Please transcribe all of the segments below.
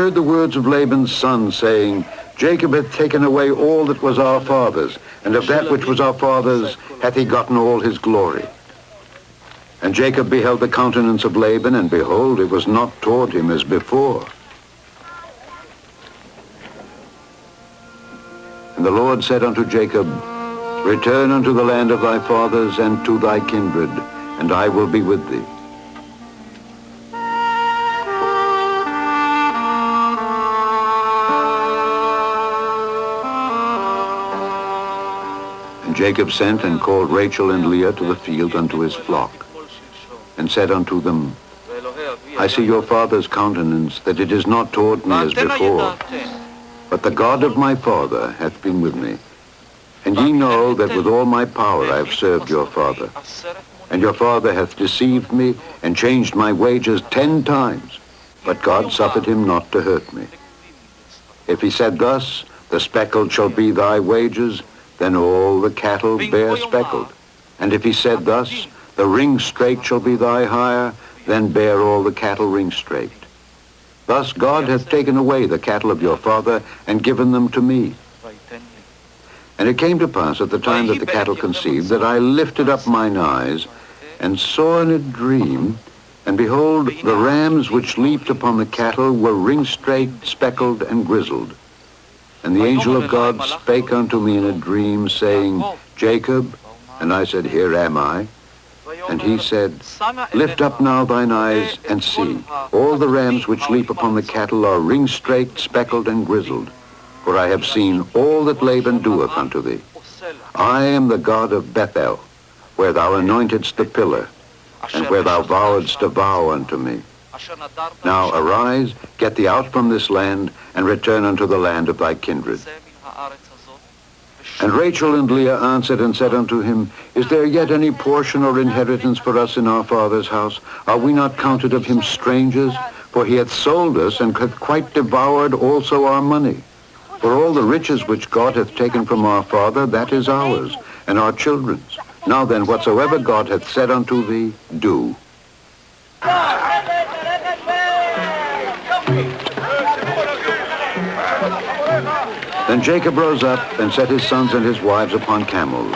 heard the words of Laban's son, saying, Jacob hath taken away all that was our father's, and of that which was our father's hath he gotten all his glory. And Jacob beheld the countenance of Laban, and behold, it was not toward him as before. And the Lord said unto Jacob, Return unto the land of thy fathers and to thy kindred, and I will be with thee. And Jacob sent and called Rachel and Leah to the field unto his flock, and said unto them, I see your father's countenance, that it is not toward me as before, but the God of my father hath been with me. And ye know that with all my power I have served your father. And your father hath deceived me, and changed my wages 10 times, but God suffered him not to hurt me. If he said thus, the speckled shall be thy wages, then all the cattle bear speckled. And if he said thus, the ring-straked shall be thy hire, then bear all the cattle ring-straked. Thus God hath taken away the cattle of your father, and given them to me. And it came to pass at the time that the cattle conceived, that I lifted up mine eyes, and saw in a dream, and behold, the rams which leaped upon the cattle were ring-straked, speckled, and grizzled. And the angel of God spake unto me in a dream, saying, Jacob. And I said, Here am I. And he said, Lift up now thine eyes, and see. All the rams which leap upon the cattle are ring-straked, speckled, and grizzled. For I have seen all that Laban doeth unto thee. I am the God of Bethel, where thou anointedst the pillar, and where thou vowedst a vow unto me. Now arise, get thee out from this land, and return unto the land of thy kindred. And Rachel and Leah answered and said unto him, Is there yet any portion or inheritance for us in our father's house? Are we not counted of him strangers? For he hath sold us, and hath quite devoured also our money. For all the riches which God hath taken from our father, that is ours, and our children's. Now then, whatsoever God hath said unto thee, do. Then Jacob rose up and set his sons and his wives upon camels.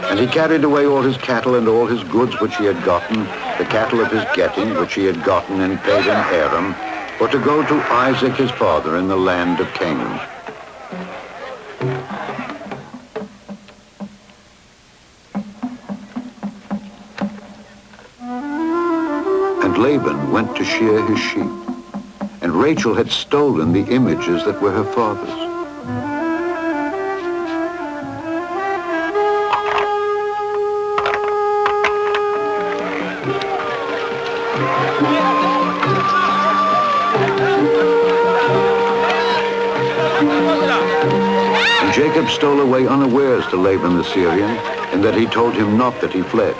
And he carried away all his cattle and all his goods which he had gotten, the cattle of his getting which he had gotten in Padan Aram, for to go to Isaac his father in the land of Canaan. And Laban went to shear his sheep, and Rachel had stolen the images that were her father's. And Jacob stole away unawares to Laban the Syrian, in that he told him not that he fled.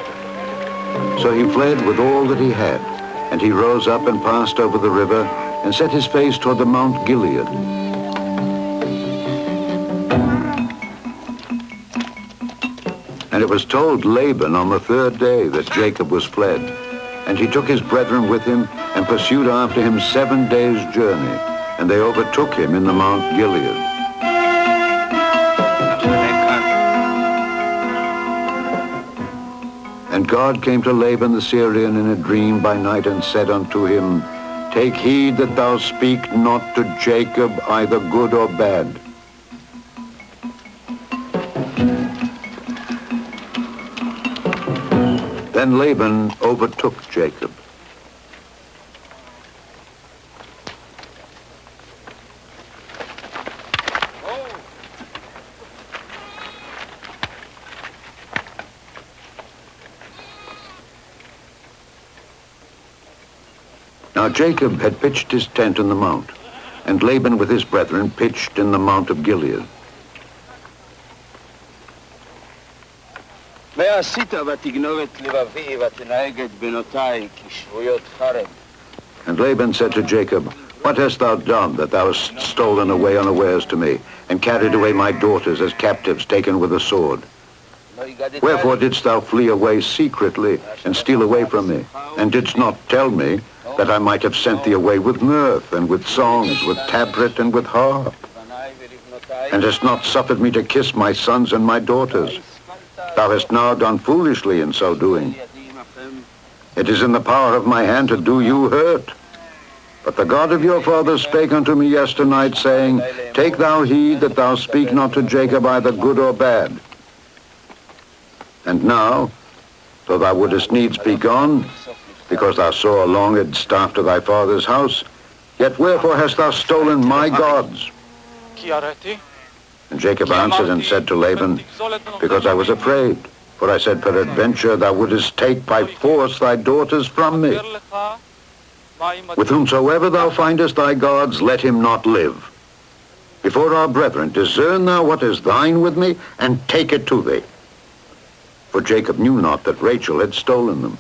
So he fled with all that he had, and he rose up and passed over the river, and set his face toward the Mount Gilead. And it was told Laban on the 3rd day that Jacob was fled. And he took his brethren with him, and pursued after him 7 days' journey, and they overtook him in the Mount Gilead. And God came to Laban the Syrian in a dream by night, and said unto him, Take heed that thou speak not to Jacob either good or bad. Then Laban overtook Jacob. Now Jacob had pitched his tent in the mount, and Laban with his brethren pitched in the Mount of Gilead. And Laban said to Jacob, What hast thou done, that thou hast stolen away unawares to me, and carried away my daughters as captives taken with a sword? Wherefore didst thou flee away secretly, and steal away from me, and didst not tell me, that I might have sent thee away with mirth, and with songs, with tabret, and with harp, and hast not suffered me to kiss my sons and my daughters. Thou hast now done foolishly in so doing. It is in the power of my hand to do you hurt. But the God of your fathers spake unto me yesternight, saying, Take thou heed that thou speak not to Jacob either good or bad. And now, though thou wouldest needs be gone, because thou sore longedst after thy father's house, yet wherefore hast thou stolen my gods? And Jacob answered and said to Laban, Because I was afraid, for I said, Peradventure thou wouldest take by force thy daughters from me. With whomsoever thou findest thy gods, let him not live. Before our brethren, discern thou what is thine with me, and take it to thee. For Jacob knew not that Rachel had stolen them.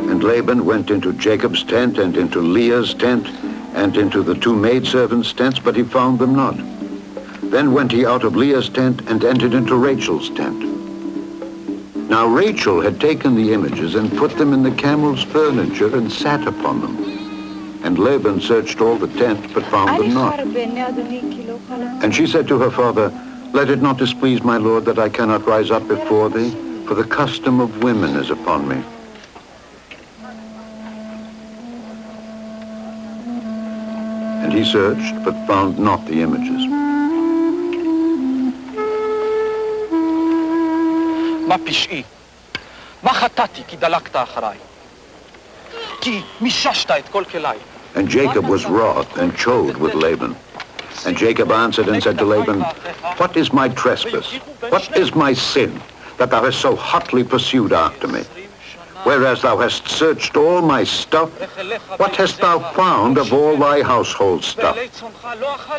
And Laban went into Jacob's tent and into Leah's tent and into the two maidservants' tents, but he found them not. Then went he out of Leah's tent and entered into Rachel's tent. Now Rachel had taken the images and put them in the camel's furniture and sat upon them. And Laban searched all the tent, but found them not. And she said to her father, Let it not displease my lord that I cannot rise up before thee, for the custom of women is upon me. And he searched, but found not the images. מה פשעי? מה חטאתי כי דלקת אחריי? כי מיששת את כל כליי. And Jacob was wroth and chode with Laban. And Jacob answered and said to Laban, What is my trespass? What is my sin, that thou hast so hotly pursued after me? Whereas thou hast searched all my stuff, what hast thou found of all thy household stuff?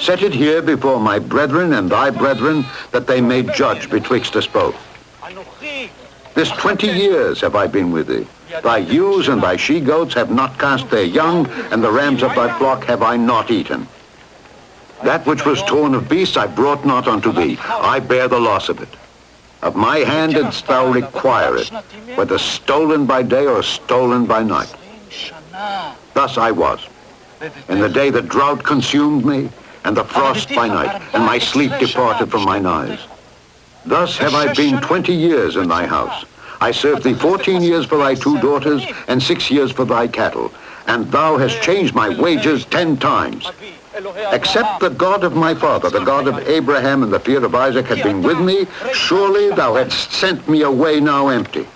Set it here before my brethren and thy brethren, that they may judge betwixt us both. This 20 years have I been with thee. Thy ewes and thy she-goats have not cast their young, and the rams of thy flock have I not eaten. That which was torn of beasts I brought not unto thee. I bear the loss of it. Of my hand didst thou require it, whether stolen by day or stolen by night. Thus I was. In the day the drought consumed me, and the frost by night, and my sleep departed from mine eyes. Thus have I been 20 years in thy house. I served thee 14 years for thy 2 daughters, and 6 years for thy cattle. And thou hast changed my wages 10 times. Except the God of my father, the God of Abraham and the fear of Isaac had been with me, surely thou hadst sent me away now empty.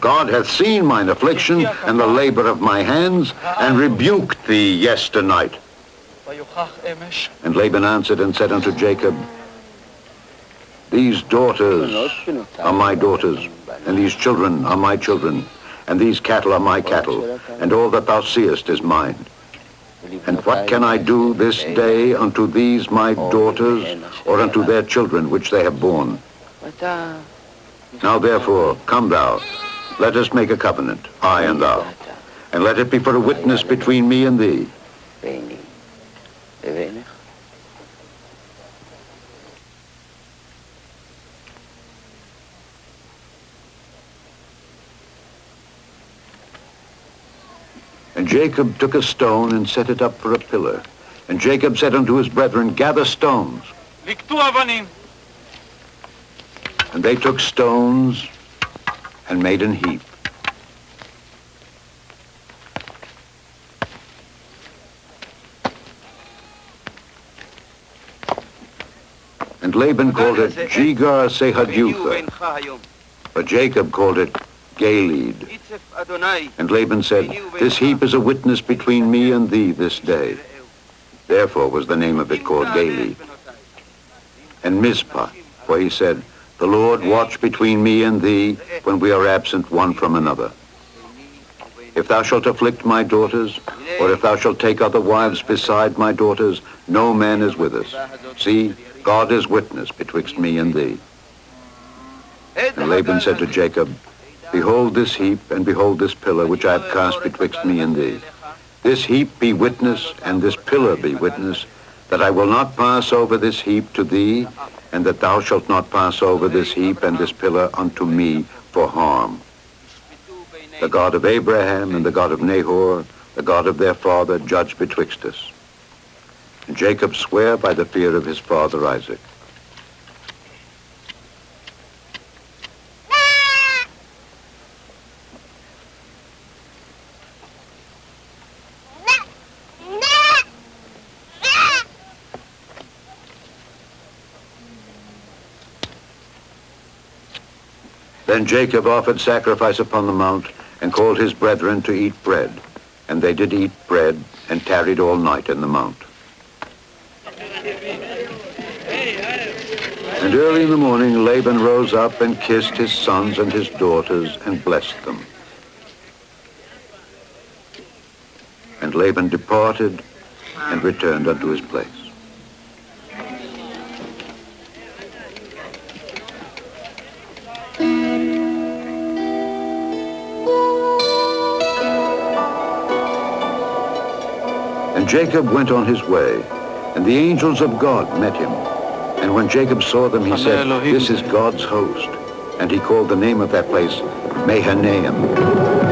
God hath seen mine affliction and the labor of my hands, and rebuked thee yesternight. And Laban answered and said unto Jacob, These daughters are my daughters, and these children are my children, and these cattle are my cattle, and all that thou seest is mine. And what can I do this day unto these my daughters, or unto their children which they have borne? Now therefore, come thou, let us make a covenant, I and thou, and let it be for a witness between me and thee. And Jacob took a stone and set it up for a pillar. And Jacob said unto his brethren, Gather stones. And they took stones and made an heap. And Laban called it Jegar Sehadutha, but Jacob called it Gilead. And Laban said, This heap is a witness between me and thee this day. Therefore was the name of it called Gilead. And Mizpah, for he said, The Lord watch between me and thee when we are absent one from another. If thou shalt afflict my daughters, or if thou shalt take other wives beside my daughters, no man is with us. See, God is witness betwixt me and thee. And Laban said to Jacob, behold this heap, and behold this pillar, which I have cast betwixt me and thee. This heap be witness, and this pillar be witness, that I will not pass over this heap to thee, and that thou shalt not pass over this heap and this pillar unto me for harm. The God of Abraham and the God of Nahor, the God of their father, judge betwixt us. And Jacob sware by the fear of his father Isaac. Then Jacob offered sacrifice upon the mount, and called his brethren to eat bread. And they did eat bread, and tarried all night in the mount. And early in the morning Laban rose up and kissed his sons and his daughters, and blessed them. And Laban departed, and returned unto his place. And Jacob went on his way, and the angels of God met him. And when Jacob saw them, he said, this is God's host. And he called the name of that place Mahanaim.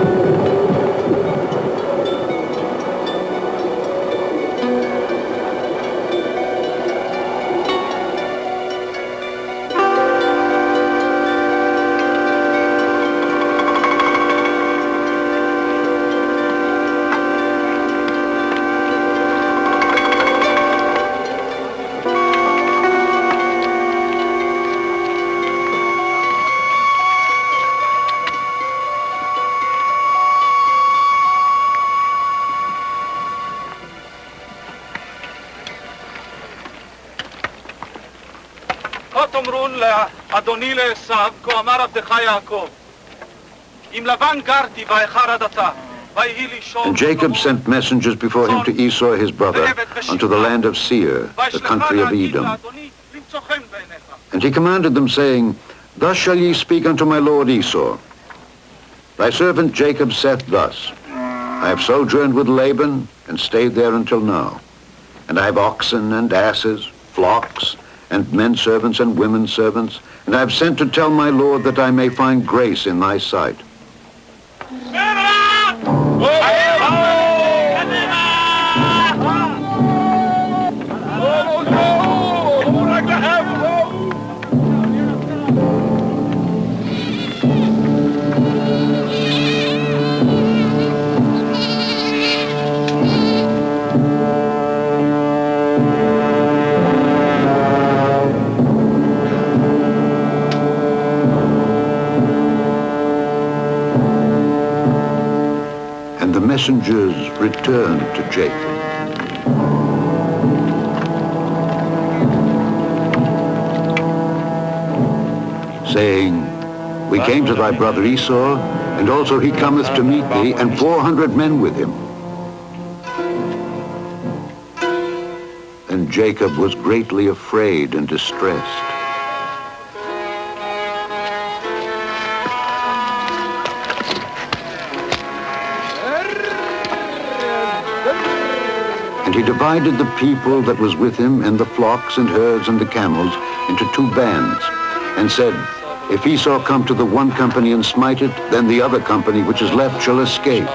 תאמרון לאדוני לעשו, כה אמר עבדך יעקב, אם לבן גרתי ואיכר עד עתה, ויהי לי שור. And Jacob sent messengers before him to Esau his brother, unto the land of Seir, the country of Edom. And he commanded them, saying, thus shall ye speak unto my lord Esau. Thy servant Jacob saith thus, I have sojourned with Laban, and stayed there until now. And I have oxen and asses, flocks, and men servants and women servants, and I have sent to tell my lord that I may find grace in thy sight. Messengers returned to Jacob, saying, we came to thy brother Esau, and also he cometh to meet thee, and 400 men with him. And Jacob was greatly afraid and distressed. And he divided the people that was with him, and the flocks and herds and the camels, into 2 bands, and said, if Esau come to the one company and smite it, then the other company which is left shall escape.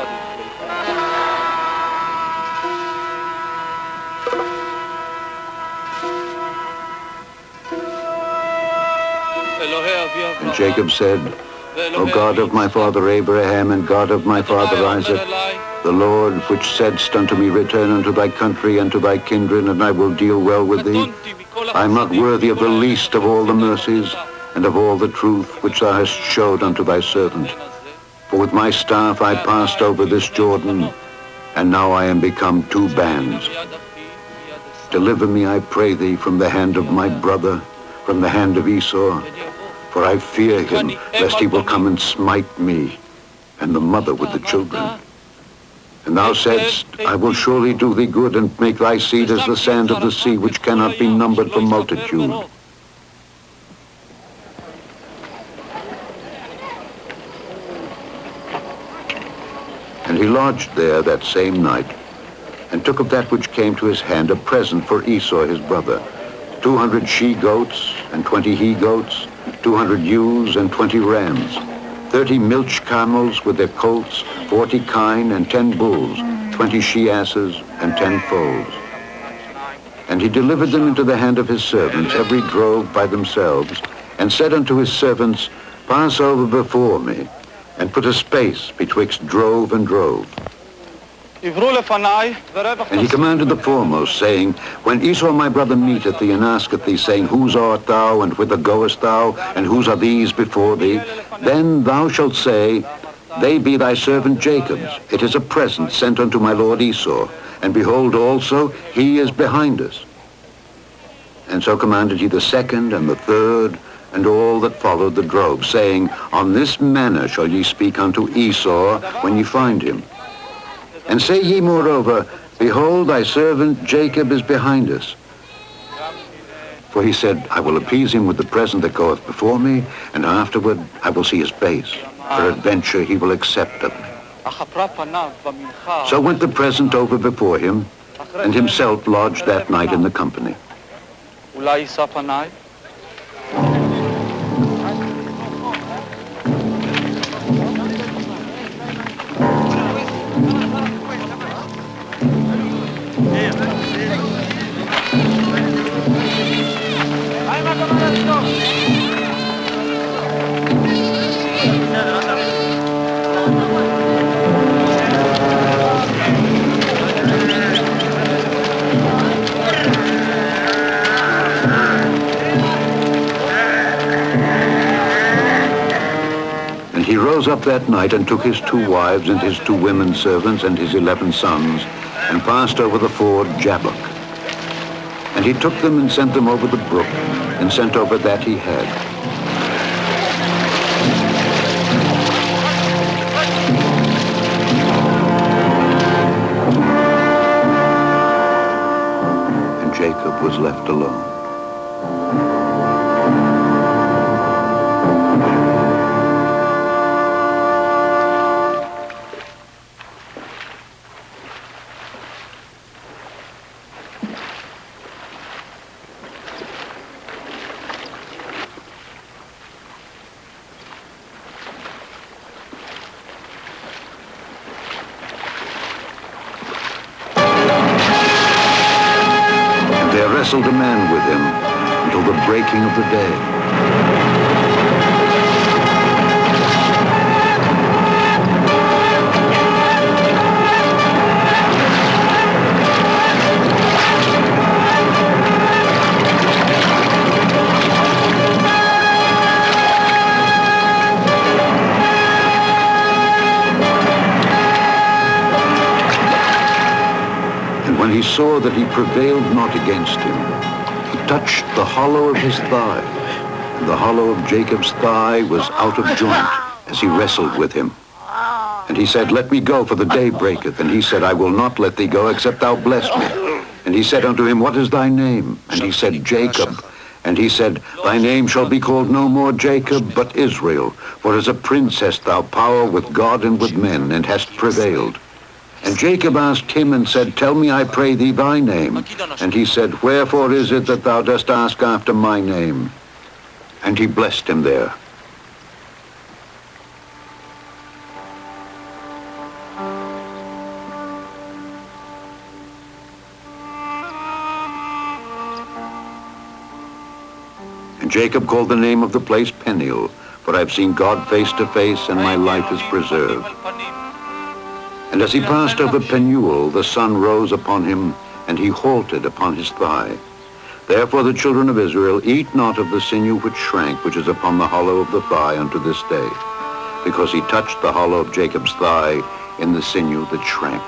And Jacob said, O God of my father Abraham, and God of my father Isaac, the Lord which saidst unto me, return unto thy country and to thy kindred, and I will deal well with thee. I am not worthy of the least of all the mercies and of all the truth which thou hast showed unto thy servant. For with my staff I passed over this Jordan, and now I am become 2 bands. Deliver me, I pray thee, from the hand of my brother, from the hand of Esau, for I fear him, lest he will come and smite me, and the mother with the children. And thou saidst, I will surely do thee good, and make thy seed as the sand of the sea, which cannot be numbered for multitude. And he lodged there that same night, and took of that which came to his hand a present for Esau his brother, 200 she-goats and 20 he-goats, 200 ewes and 20 rams, 30 milch camels with their colts, 40 kine and 10 bulls, 20 she-asses and 10 foals. And he delivered them into the hand of his servants, every drove by themselves, and said unto his servants, Pass over before me, and put a space betwixt drove and drove. And he commanded the foremost, saying, When Esau my brother meeteth thee and asketh thee, saying, Whose art thou, and whither goest thou, and whose are these before thee? Then thou shalt say, They be thy servant Jacob's. It is a present sent unto my lord Esau. And behold also, he is behind us. And so commanded he the second and the third, and all that followed the drove, saying, On this manner shall ye speak unto Esau when ye find him. And say ye moreover, Behold, thy servant Jacob is behind us. For he said, I will appease him with the present that goeth before me, and afterward I will see his face. Peradventure he will accept of me. So went the present over before him, and himself lodged that night in the company. And he rose up that night and took his 2 wives and his 2 women servants and his 11 sons, and passed over the ford Jabbok. And he took them and sent them over the brook, and sent over that he had. And Jacob was left alone. Wrestled a man with him until the breaking of the day. And when he saw that he prevailed not against him, he touched the hollow of his thigh, and the hollow of Jacob's thigh was out of joint as he wrestled with him. And he said, Let me go, for the day breaketh. And he said, I will not let thee go, except thou bless me. And he said unto him, What is thy name? And he said, Jacob. And he said, Thy name shall be called no more Jacob, but Israel. For as a prince hast thou power with God and with men, and hast prevailed. And Jacob asked him and said, Tell me, I pray thee, thy name. And he said, Wherefore is it that thou dost ask after my name? And he blessed him there. And Jacob called the name of the place Peniel, for I have seen God face to face, and my life is preserved. And as he passed over Peniel, the sun rose upon him, and he halted upon his thigh. Therefore the children of Israel eat not of the sinew which shrank, which is upon the hollow of the thigh unto this day, because he touched the hollow of Jacob's thigh in the sinew that shrank.